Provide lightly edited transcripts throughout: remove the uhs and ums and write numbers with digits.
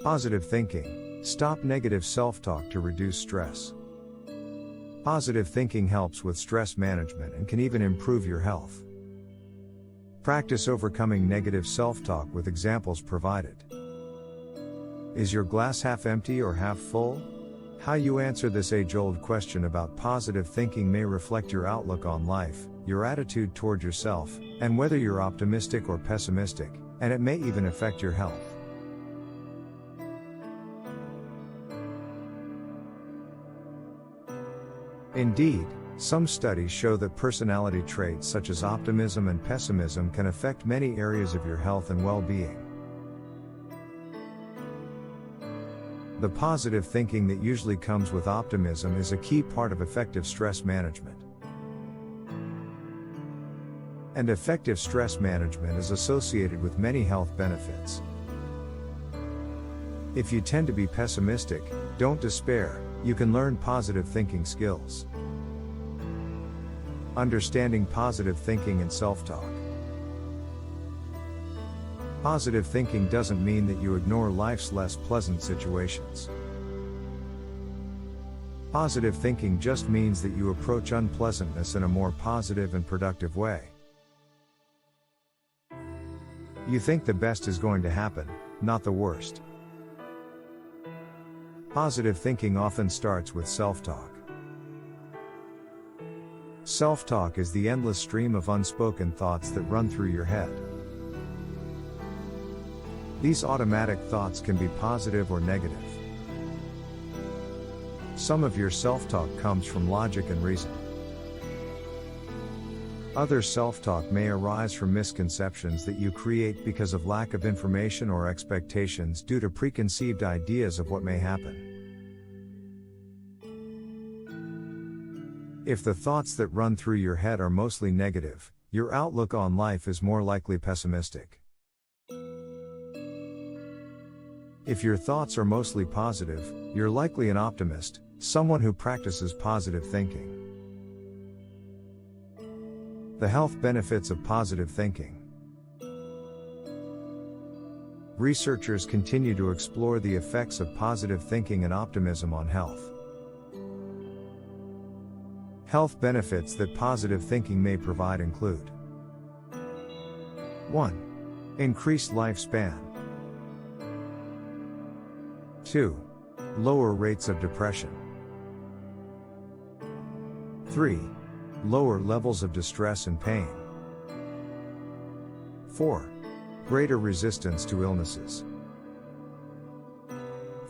Positive thinking. Stop negative self-talk to reduce stress. Positive thinking helps with stress management and can even improve your health. Practice overcoming negative self-talk with examples provided. Is your glass half empty or half full? How you answer this age-old question about positive thinking may reflect your outlook on life, your attitude toward yourself, and whether you're optimistic or pessimistic, and it may even affect your health. Indeed, some studies show that personality traits such as optimism and pessimism can affect many areas of your health and well-being. The positive thinking that usually comes with optimism is a key part of effective stress management. And effective stress management is associated with many health benefits. If you tend to be pessimistic, don't despair, you can learn positive thinking skills. Understanding positive thinking and self-talk. Positive thinking doesn't mean that you ignore life's less pleasant situations. Positive thinking just means that you approach unpleasantness in a more positive and productive way. You think the best is going to happen, not the worst. Positive thinking often starts with self-talk. Self-talk is the endless stream of unspoken thoughts that run through your head. These automatic thoughts can be positive or negative. Some of your self-talk comes from logic and reason. Other self-talk may arise from misconceptions that you create because of lack of information or expectations due to preconceived ideas of what may happen. If the thoughts that run through your head are mostly negative, your outlook on life is more likely pessimistic. If your thoughts are mostly positive, you're likely an optimist, someone who practices positive thinking. The health benefits of positive thinking. Researchers continue to explore the effects of positive thinking and optimism on health. Health benefits that positive thinking may provide include: 1. Increased lifespan. 2. Lower rates of depression. 3. Lower levels of distress and pain. 4. Greater resistance to illnesses.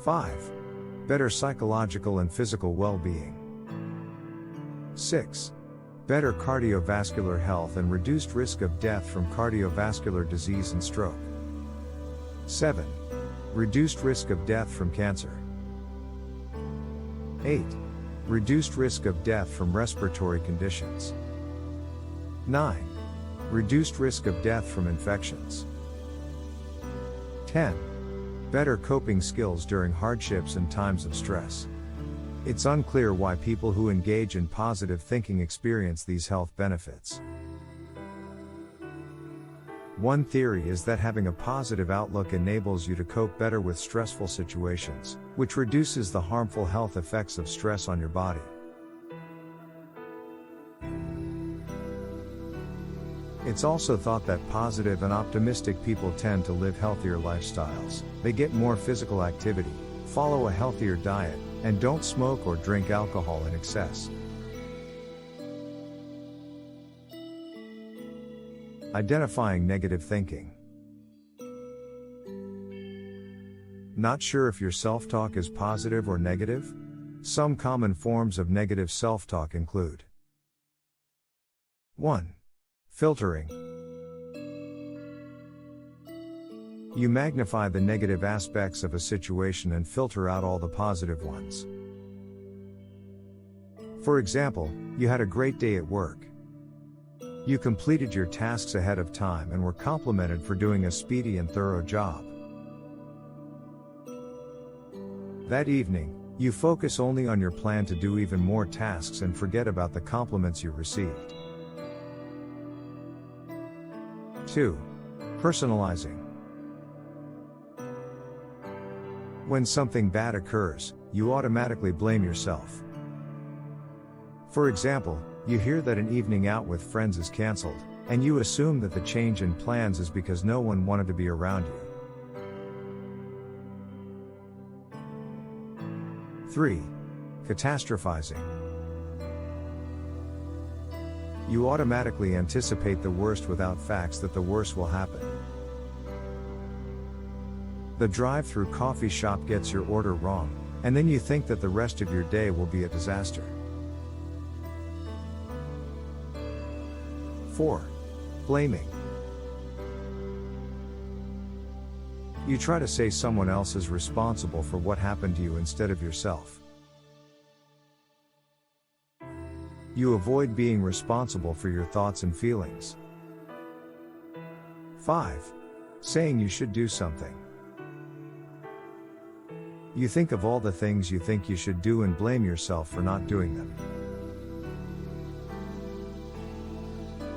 5. Better psychological and physical well-being. 6. Better cardiovascular health and reduced risk of death from cardiovascular disease and stroke. 7. Reduced risk of death from cancer. 8. Reduced risk of death from respiratory conditions. 9. Reduced risk of death from infections. 10. Better coping skills during hardships and times of stress. It's unclear why people who engage in positive thinking experience these health benefits. One theory is that having a positive outlook enables you to cope better with stressful situations, which reduces the harmful health effects of stress on your body. It's also thought that positive and optimistic people tend to live healthier lifestyles. They get more physical activity, follow a healthier diet, and don't smoke or drink alcohol in excess. Identifying negative thinking. Not sure if your self-talk is positive or negative? Some common forms of negative self-talk include: 1. Filtering. You magnify the negative aspects of a situation and filter out all the positive ones. For example, you had a great day at work. You completed your tasks ahead of time and were complimented for doing a speedy and thorough job. That evening, you focus only on your plan to do even more tasks and forget about the compliments you received. 2. Personalizing. When something bad occurs, you automatically blame yourself. For example, you hear that an evening out with friends is cancelled, and you assume that the change in plans is because no one wanted to be around you. 3. Catastrophizing. You automatically anticipate the worst without facts that the worst will happen. The drive-through coffee shop gets your order wrong, and then you think that the rest of your day will be a disaster. 4. Blaming. You try to say someone else is responsible for what happened to you instead of yourself. You avoid being responsible for your thoughts and feelings. 5. Saying you should do something. You think of all the things you think you should do and blame yourself for not doing them.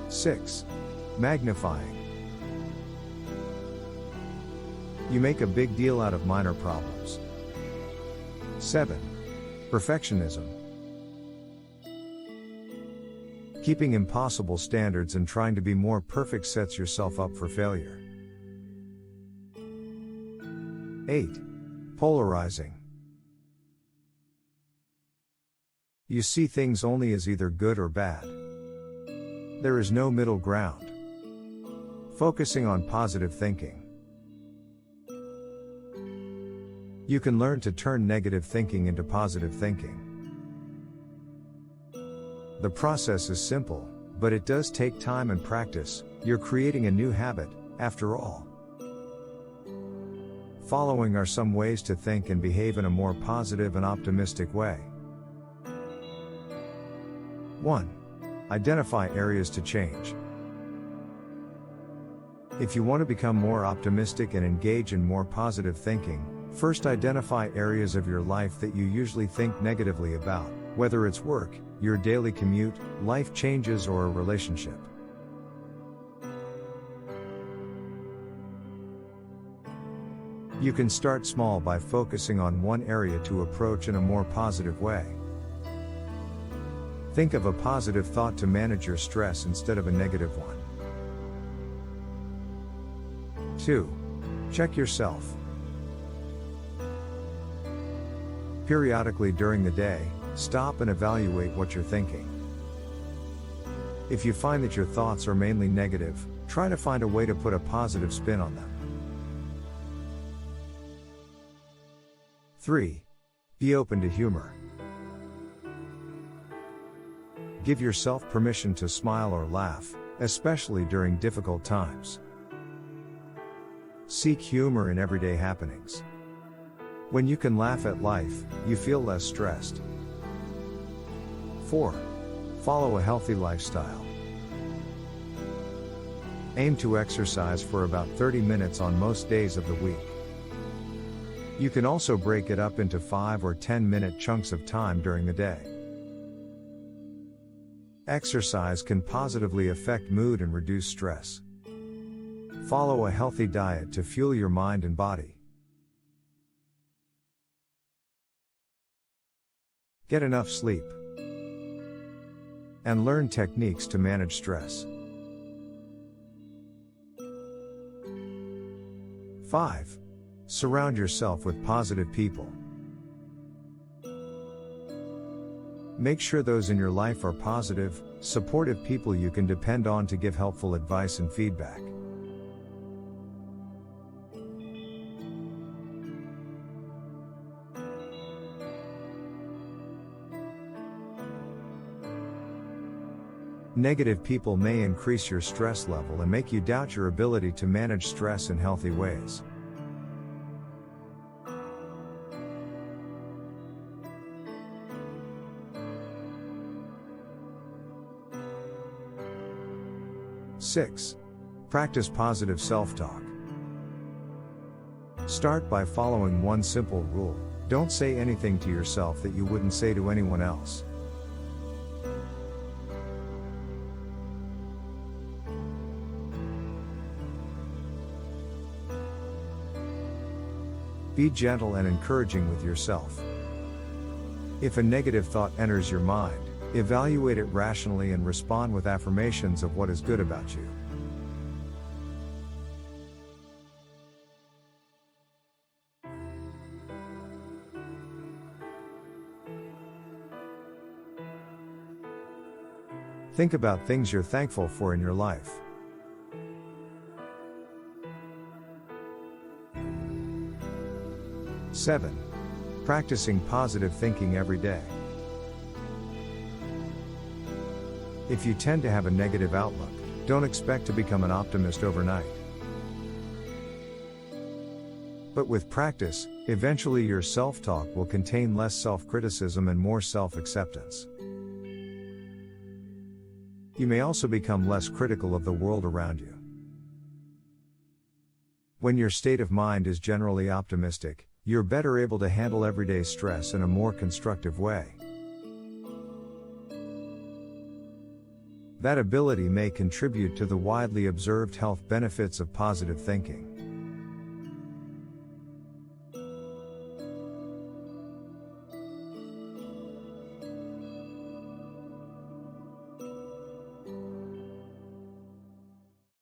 6. Magnifying. You make a big deal out of minor problems. 7. Perfectionism. Keeping impossible standards and trying to be more perfect sets yourself up for failure. 8. Polarizing. You see things only as either good or bad. There is no middle ground. Focusing on positive thinking. You can learn to turn negative thinking into positive thinking. The process is simple, but it does take time and practice. You're creating a new habit, after all. Following are some ways to think and behave in a more positive and optimistic way. 1. Identify areas to change. If you want to become more optimistic and engage in more positive thinking, first identify areas of your life that you usually think negatively about, whether it's work, your daily commute, life changes, or a relationship. You can start small by focusing on one area to approach in a more positive way. Think of a positive thought to manage your stress instead of a negative one. 2. Check yourself. Periodically during the day, stop and evaluate what you're thinking. If you find that your thoughts are mainly negative, try to find a way to put a positive spin on them. 3. Be open to humor. Give yourself permission to smile or laugh, especially during difficult times. Seek humor in everyday happenings. When you can laugh at life, you feel less stressed. 4. Follow a healthy lifestyle. Aim to exercise for about 30 minutes on most days of the week. You can also break it up into 5 or 10-minute chunks of time during the day. Exercise can positively affect mood and reduce stress. Follow a healthy diet to fuel your mind and body. Get enough sleep. And learn techniques to manage stress. 5. Surround yourself with positive people. Make sure those in your life are positive, supportive people you can depend on to give helpful advice and feedback. Negative people may increase your stress level and make you doubt your ability to manage stress in healthy ways. Six. Practice positive self-talk. Start by following one simple rule: don't say anything to yourself that you wouldn't say to anyone else. Be gentle and encouraging with yourself. If a negative thought enters your mind, evaluate it rationally and respond with affirmations of what is good about you. Think about things you're thankful for in your life. Seven. Practicing positive thinking every day. If you tend to have a negative outlook, don't expect to become an optimist overnight. But with practice, eventually your self-talk will contain less self-criticism and more self-acceptance. You may also become less critical of the world around you. When your state of mind is generally optimistic, you're better able to handle everyday stress in a more constructive way. That ability may contribute to the widely observed health benefits of positive thinking.